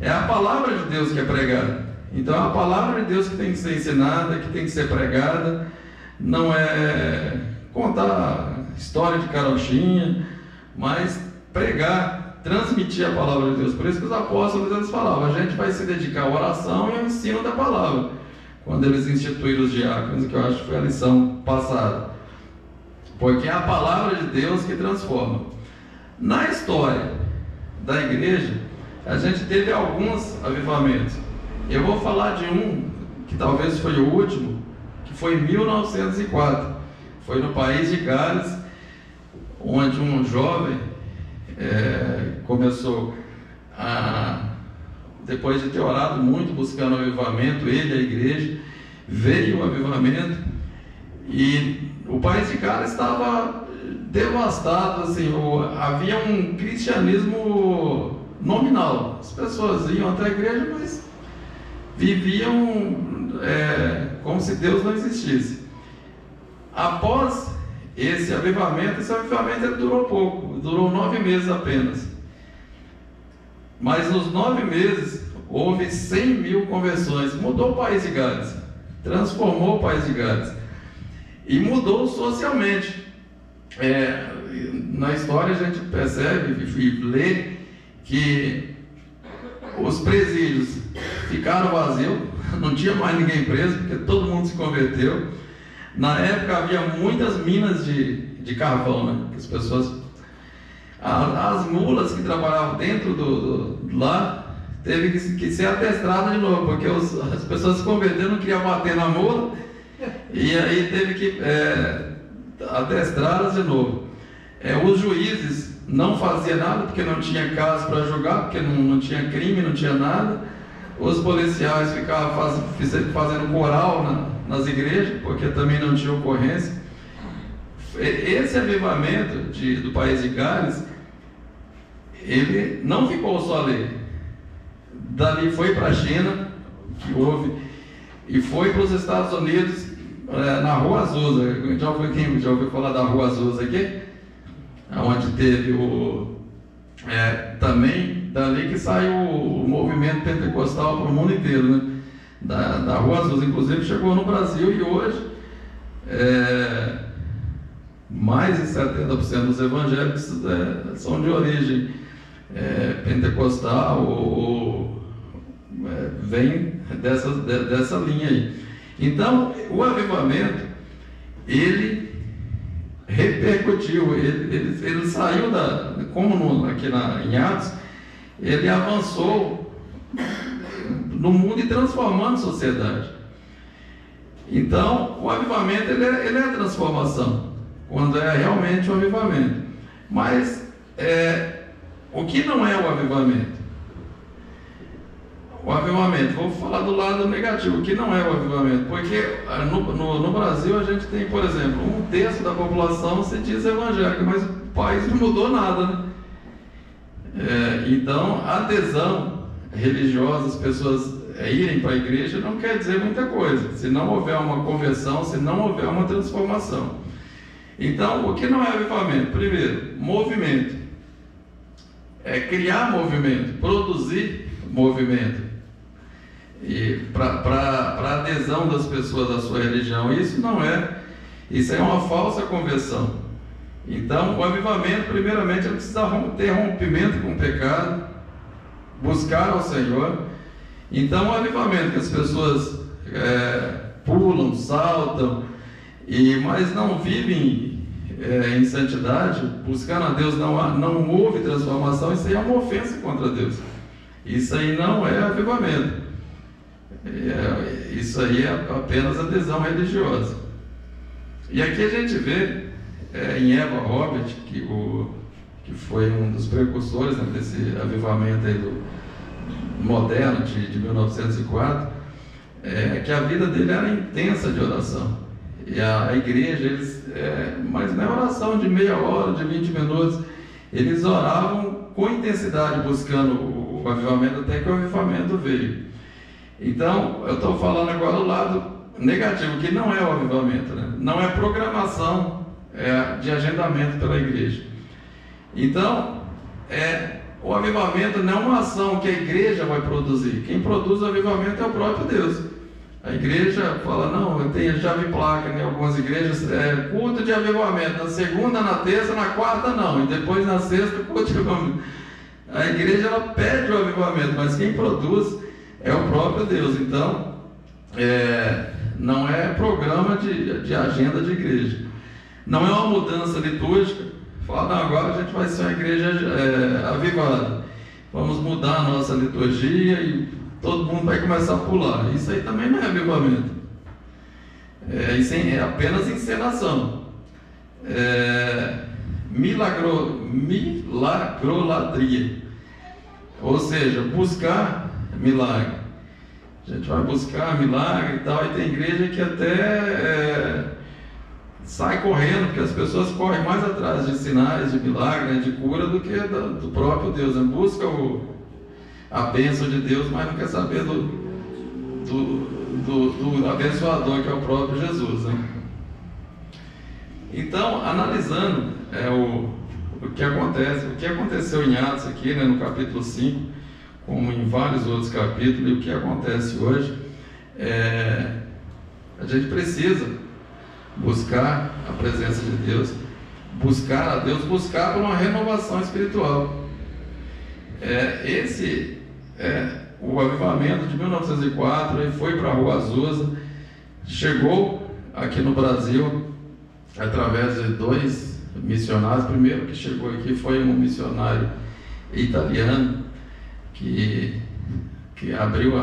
Speaker 1: é a palavra de Deus que é pregada. Então é a palavra de Deus que tem que ser ensinada, que tem que ser pregada, não é contar história de carochinha, mas pregar, transmitir a palavra de Deus. Por isso que os apóstolos eles falavam: a gente vai se dedicar à oração e ao ensino da palavra, quando eles instituíram os diáconos, que eu acho que foi a lição passada, porque é a palavra de Deus que transforma. Na história da igreja, a gente teve alguns avivamentos. Eu vou falar de um que talvez foi o último, que foi em 1904. Foi no país de Gales, onde um jovem começou depois de ter orado muito, buscando o avivamento, ele e a igreja, veio o avivamento, e o país de Gales estava devastado, assim, havia um cristianismo nominal. As pessoas iam até a igreja, mas viviam como se Deus não existisse. Após esse avivamento ele durou pouco, durou 9 meses apenas. Mas nos 9 meses houve 100 mil conversões. Mudou o país de Gales, transformou o país de Gales e mudou socialmente. Na história a gente percebe e lê que os presídios ficaram vazios, não tinha mais ninguém preso, porque todo mundo se converteu. Na época havia muitas minas de carvão, né? Que as pessoas, as mulas que trabalhavam dentro lá, teve que ser adestrada de novo, porque as pessoas se converteram, não queriam bater na mula, e aí teve que adestrá-las de novo. Os juízes não faziam nada, porque não tinha caso para julgar, porque não tinha crime, não tinha nada. Os policiais ficavam fazendo coral nas igrejas, porque também não tinha ocorrência. Esse avivamento do país de Gales, ele não ficou só ali. Dali foi para a China, que houve, e foi para os Estados Unidos, na Rua Azusa. Quem já ouviu falar da Rua Azusa aqui? Onde teve também dali que saiu o movimento pentecostal para o mundo inteiro, né? Da Rua Azusa, inclusive chegou no Brasil, e hoje mais de 70% dos evangélicos são de origem pentecostal ou vem dessa linha aí. Então o avivamento ele repercutiu, ele saiu aqui em Atos, ele avançou no mundo e transformando a sociedade. Então o avivamento ele é a transformação, quando é realmente o avivamento. Mas o que não é o avivamento? O avivamento, vou falar do lado negativo, o que não é o avivamento, porque no Brasil a gente tem, por exemplo, 1/3 da população se diz evangélica, mas o país não mudou nada, né? Então a adesão religiosa, as pessoas irem para a igreja, não quer dizer muita coisa, se não houver uma conversão, se não houver uma transformação. Então o que não é avivamento? Primeiro, movimento, criar movimento, produzir movimento, e para adesão das pessoas à sua religião. Isso é uma falsa conversão. Então o avivamento, primeiramente, ele precisa ter rompimento com o pecado, buscar ao Senhor. Então o avivamento que as pessoas pulam, saltam, mas não vivem em santidade, buscando a Deus, não houve transformação. Isso aí é uma ofensa contra Deus. Isso aí não é avivamento. Isso aí é apenas adesão religiosa. E aqui a gente vê em Eva Robert, que foi um dos precursores, né, desse avivamento aí do moderno de 1904, que a vida dele era intensa de oração. E a igreja, mas não é oração de meia hora, de 20 minutos, eles oravam com intensidade, buscando o avivamento, até que o avivamento veio. Então, eu estou falando agora do lado negativo, que não é o avivamento, né? Não é programação de agendamento pela igreja. Então, o avivamento não é uma ação que a igreja vai produzir. Quem produz o avivamento é o próprio Deus. A igreja fala, não, eu já vi placa em algumas igrejas, culto de avivamento, na segunda, na terça, na quarta não, e depois na sexta, culto de avivamento. A igreja, ela pede o avivamento, mas quem produz é o próprio Deus. Então, não é programa de agenda de igreja. Não é uma mudança litúrgica. Fala, não, agora a gente vai ser uma igreja avivada. Vamos mudar a nossa liturgia e todo mundo vai começar a pular. Isso aí também não é avivamento. Isso é apenas encenação. Milagrolatria. Ou seja, buscar milagre. A gente vai buscar milagre e tal, e tem igreja que até sai correndo, porque as pessoas correm mais atrás de sinais, de milagre, né, de cura, do que do próprio Deus. Né? Busca a bênção de Deus, mas não quer saber do abençoador, que é o próprio Jesus. Né? Então, analisando o que aconteceu em Atos aqui, né, no capítulo 5, como em vários outros capítulos, e o que acontece hoje, a gente precisa buscar a presença de Deus, buscar a Deus, buscar por uma renovação espiritual. O avivamento de 1904, ele foi para a Rua Azusa, chegou aqui no Brasil através de 2 missionários. O primeiro que chegou aqui foi um missionário italiano que abriu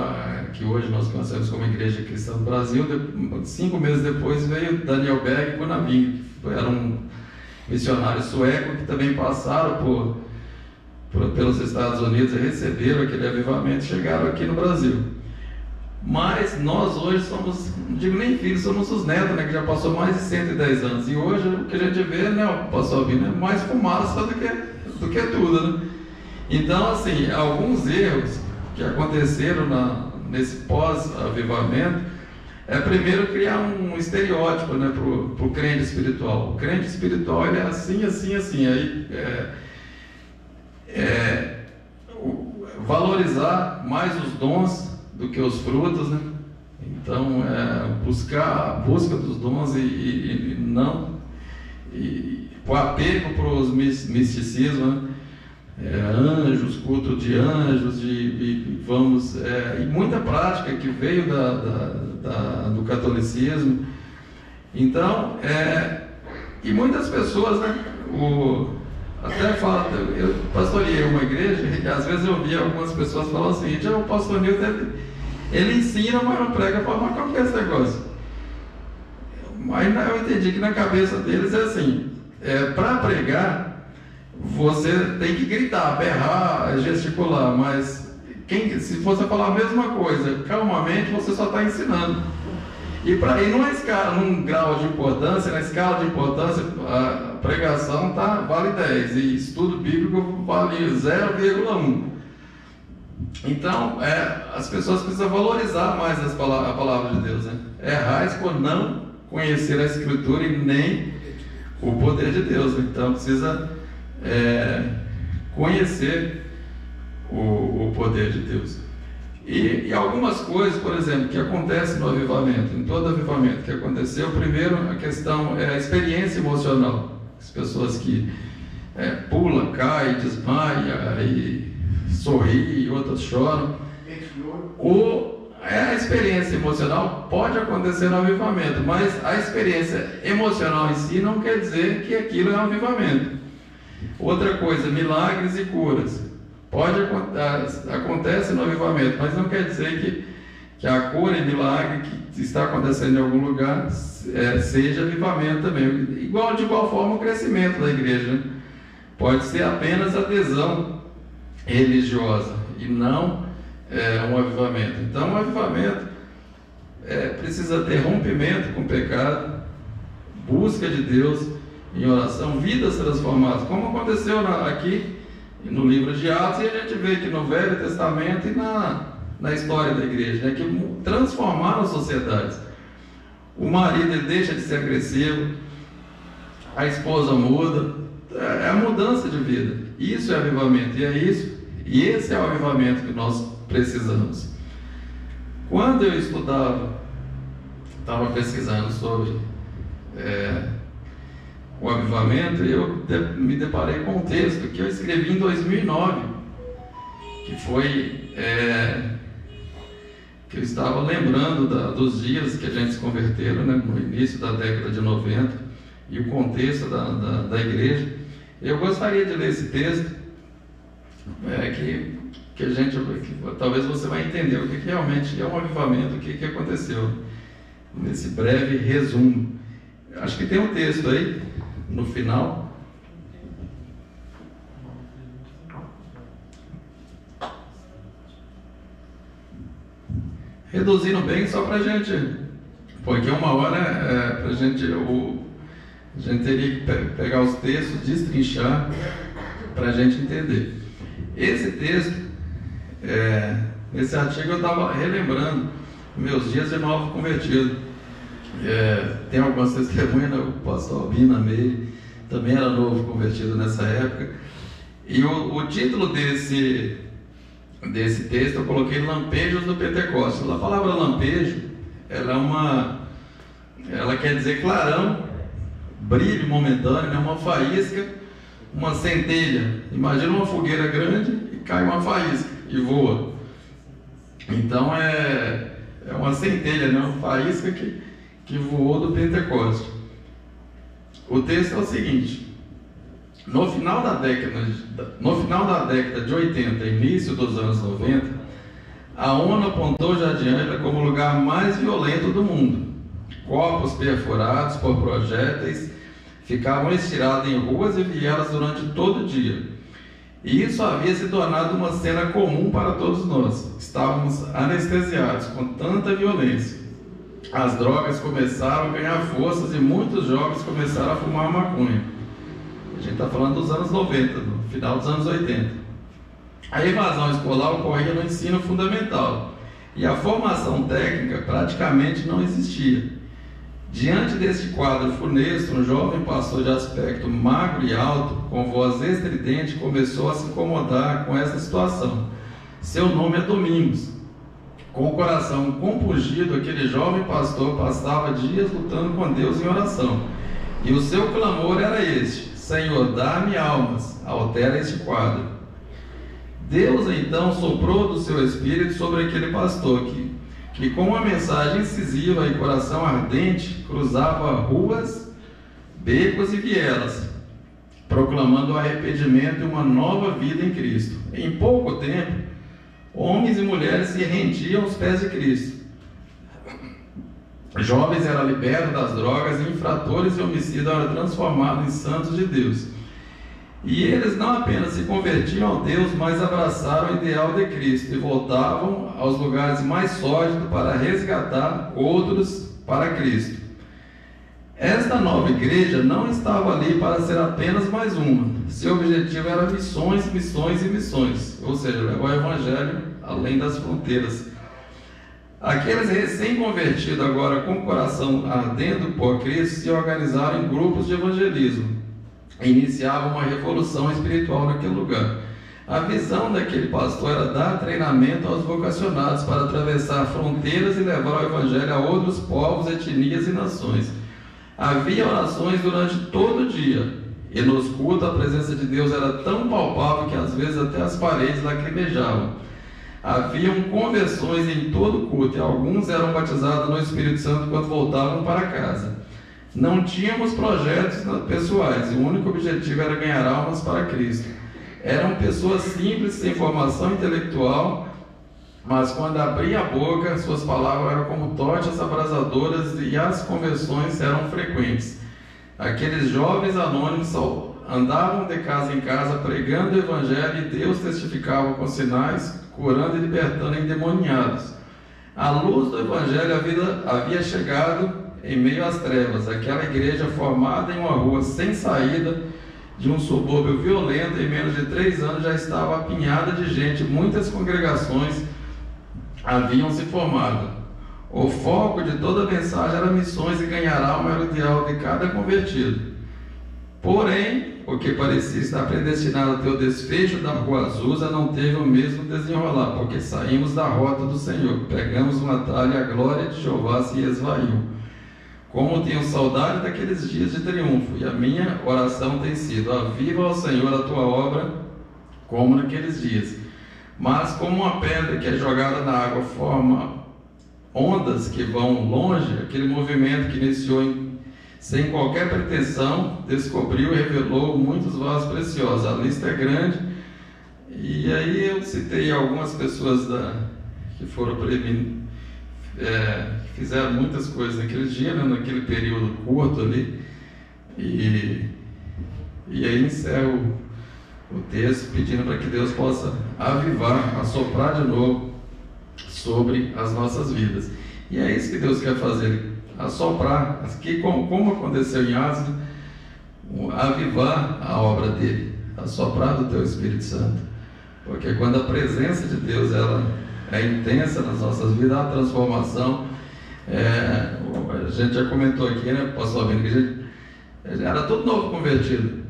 Speaker 1: que hoje nós conhecemos como Igreja Cristã do Brasil. 5 meses depois veio Daniel Berg e Bonaving, que eram missionários suecos que também passaram pelos Estados Unidos e receberam aquele avivamento e chegaram aqui no Brasil. Mas nós hoje somos, não digo nem filhos, somos os netos, né, que já passou mais de 110 anos. E hoje o que a gente vê, né, pastor Albino, é mais fumaça do que tudo, né? Então, assim, alguns erros que aconteceram nesse pós-avivamento primeiro criar um estereótipo, né, para o crente espiritual. O crente espiritual, ele é assim, assim, assim. Aí, valorizar mais os dons do que os frutos, né? Então, a busca dos dons e o apego para os misticismos, né? Anjos, culto de anjos, e muita prática que veio do catolicismo. Então, e muitas pessoas, né, até fala, eu pastoreei uma igreja e às vezes eu via algumas pessoas falando assim, o pastor Nilton, ele ensina, mas não prega. Eu falo, mas como que é esse negócio? Mas eu entendi que na cabeça deles é assim, para pregar você tem que gritar, berrar, gesticular, mas se você falar a mesma coisa calmamente, você só está ensinando. E num grau de importância, na escala de importância, a pregação vale 10 e estudo bíblico vale 0,1. Então, as pessoas precisam valorizar mais a palavra de Deus, né? Errais por não conhecer a Escritura e nem o poder de Deus. Então, precisa conhecer o poder de Deus. E algumas coisas, por exemplo, que acontecem no avivamento, em todo avivamento que aconteceu. Primeiro, a questão é a experiência emocional. As pessoas que pulam, caem, desmaiam, e sorriem, e outras choram. Ou A experiência emocional pode acontecer no avivamento, mas a experiência emocional em si não quer dizer que aquilo é um avivamento. Outra coisa, milagres e curas. Acontece no avivamento, mas não quer dizer que a cura e milagre que está acontecendo em algum lugar seja avivamento também. De igual forma o crescimento da igreja, né? Pode ser apenas adesão religiosa e não um avivamento. Então, um avivamento precisa ter rompimento com o pecado, busca de Deus em oração, vidas transformadas, como aconteceu aqui no livro de Atos, e a gente vê que no Velho Testamento e na história da igreja, né, que transformaram sociedades. O marido ele deixa de ser agressivo, a esposa muda, é a mudança de vida. Isso é avivamento, e esse é o avivamento que nós precisamos. Quando eu estava pesquisando sobre o avivamento, eu me deparei com um texto que eu escrevi em 2009, que foi que eu estava lembrando dos dias que a gente se converteram, né, no início da década de 90, e o contexto da igreja. Eu gostaria de ler esse texto, que talvez você vai entender o que realmente é um avivamento, o que aconteceu, nesse breve resumo. Acho que tem um texto aí, no final. Reduzindo bem, só para a gente, porque uma hora a gente teria que pegar os textos, destrinchar, para a gente entender. Esse texto, nesse artigo eu estava relembrando meus dias de novo convertido. Tem algumas testemunhas, o pastor Albino Meire também era novo convertido nessa época, e o título desse texto eu coloquei Lampejos do Pentecostes. A palavra lampejo, ela quer dizer clarão, brilho momentâneo, né? Uma faísca, uma centelha. Imagina uma fogueira grande e cai uma faísca e voa. Então é uma centelha, né? Uma faísca que voou do Pentecoste. O texto é o seguinte: no final da década de 80, início dos anos 90, a ONU apontou Jadiânia como o lugar mais violento do mundo. Corpos perfurados por projéteis ficavam estirados em ruas e vielas durante todo o dia. E isso havia se tornado uma cena comum para todos nós. Estávamos anestesiados com tanta violência. As drogas começaram a ganhar forças e muitos jovens começaram a fumar maconha. A gente está falando dos anos 90, no final dos anos 80. A evasão escolar ocorria no ensino fundamental e a formação técnica praticamente não existia. Diante deste quadro funesto, um jovem pastor de aspecto magro e alto, com voz estridente, começou a se incomodar com essa situação. Seu nome é Domingos. Com o coração compungido, aquele jovem pastor passava dias lutando com Deus em oração. E o seu clamor era este: Senhor, dá-me almas, altera este quadro. Deus então soprou do seu espírito sobre aquele pastor que com uma mensagem incisiva e coração ardente cruzava ruas, becos e vielas, proclamando o arrependimento e uma nova vida em Cristo. Em pouco tempo, homens e mulheres se rendiam aos pés de Cristo. Jovens eram libertos das drogas e infratores e homicidas eram transformados em santos de Deus. E eles não apenas se convertiam a Deus, mas abraçaram o ideal de Cristo e voltavam aos lugares mais sórdidos para resgatar outros para Cristo. Esta nova igreja não estava ali para ser apenas mais uma. Seu objetivo era missões, missões e missões, ou seja, levar o evangelho além das fronteiras. Aqueles recém-convertidos, agora com o coração ardendo por Cristo, se organizaram em grupos de evangelismo e iniciavam uma revolução espiritual naquele lugar. A visão daquele pastor era dar treinamento aos vocacionados para atravessar fronteiras e levar o evangelho a outros povos, etnias e nações. Havia orações durante todo o dia, e nos cultos a presença de Deus era tão palpável que às vezes até as paredes lacrimejavam. haviam conversões em todo culto, e alguns eram batizados no Espírito Santo quando voltavam para casa. Não tínhamos projetos pessoais, e o único objetivo era ganhar almas para Cristo. Eram pessoas simples, sem formação intelectual, mas quando abria a boca, suas palavras eram como tochas abrasadoras e as conversões eram frequentes. Aqueles jovens anônimos andavam de casa em casa pregando o Evangelho, e Deus testificava com sinais, curando e libertando endemoniados. A luz do Evangelho havia chegado em meio às trevas. Aquela igreja formada em uma rua sem saída, de um subúrbio violento, em menos de 3 anos já estava apinhada de gente. Muitas congregações haviam se formado. O foco de toda a mensagem era missões, e ganhar alma era o ideal de cada convertido. Porém, o que parecia estar predestinado a ter o desfecho da Rua Azusa não teve o mesmo desenrolar, porque saímos da rota do Senhor, pegamos um atalho e a glória de Jeová se esvaiu. Como tenho saudade daqueles dias de triunfo, e a minha oração tem sido: aviva, ó Senhor, a tua obra como naqueles dias. Mas como uma pedra que é jogada na água forma ondas que vão longe, aquele movimento que iniciou sem qualquer pretensão, descobriu e revelou muitos vasos preciosos. A lista é grande, e aí eu citei algumas pessoas que foram fizeram muitas coisas naquele dia, né, naquele período curto ali, e aí encerro o texto pedindo para que Deus possa avivar, assoprar de novo sobre as nossas vidas. E é isso que Deus quer fazer, assoprar, que como aconteceu em Atos, avivar a obra dele, assoprar do teu Espírito Santo, porque quando a presença de Deus ela é intensa nas nossas vidas, há transformação. A gente já comentou aqui, né, pastor Albino, que a gente era todo novo convertido,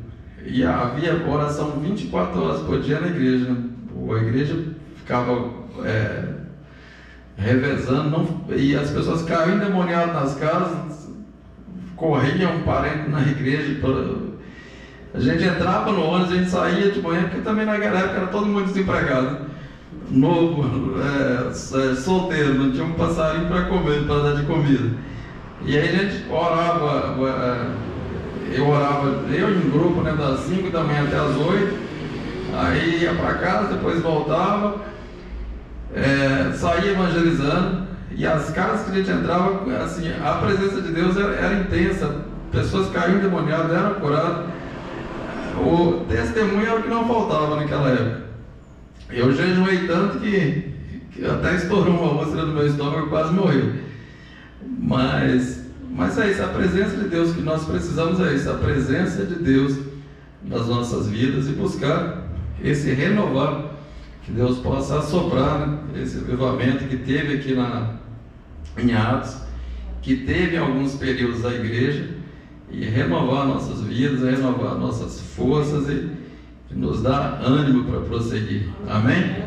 Speaker 1: e havia oração 24 horas por dia na igreja, né? A igreja ficava revezando, e as pessoas caíam endemoniadas nas casas, corriam parentes na igreja. A gente entrava no ônibus, a gente saía de manhã, porque também naquela época era todo mundo desempregado, novo, solteiro, não tinha um passarinho para comer, para dar de comida. E aí a gente orava, eu em grupo, né, das 5 da manhã até as 8, aí ia para casa, depois voltava, saía evangelizando, e as casas que a gente entrava, assim, a presença de Deus era intensa, pessoas caíam endemoniadas, eram curadas, o testemunho era o que não faltava naquela época. Eu jejuei tanto que até estourou uma úlcera no meu estômago e quase morreu. Mas é isso, a presença de Deus que nós precisamos, é isso, a presença de Deus nas nossas vidas, e buscar esse renovar, que Deus possa assoprar, né, esse avivamento que teve aqui em Atos, que teve em alguns períodos da igreja, e renovar nossas vidas, renovar nossas forças e nos dar ânimo para prosseguir. Amém?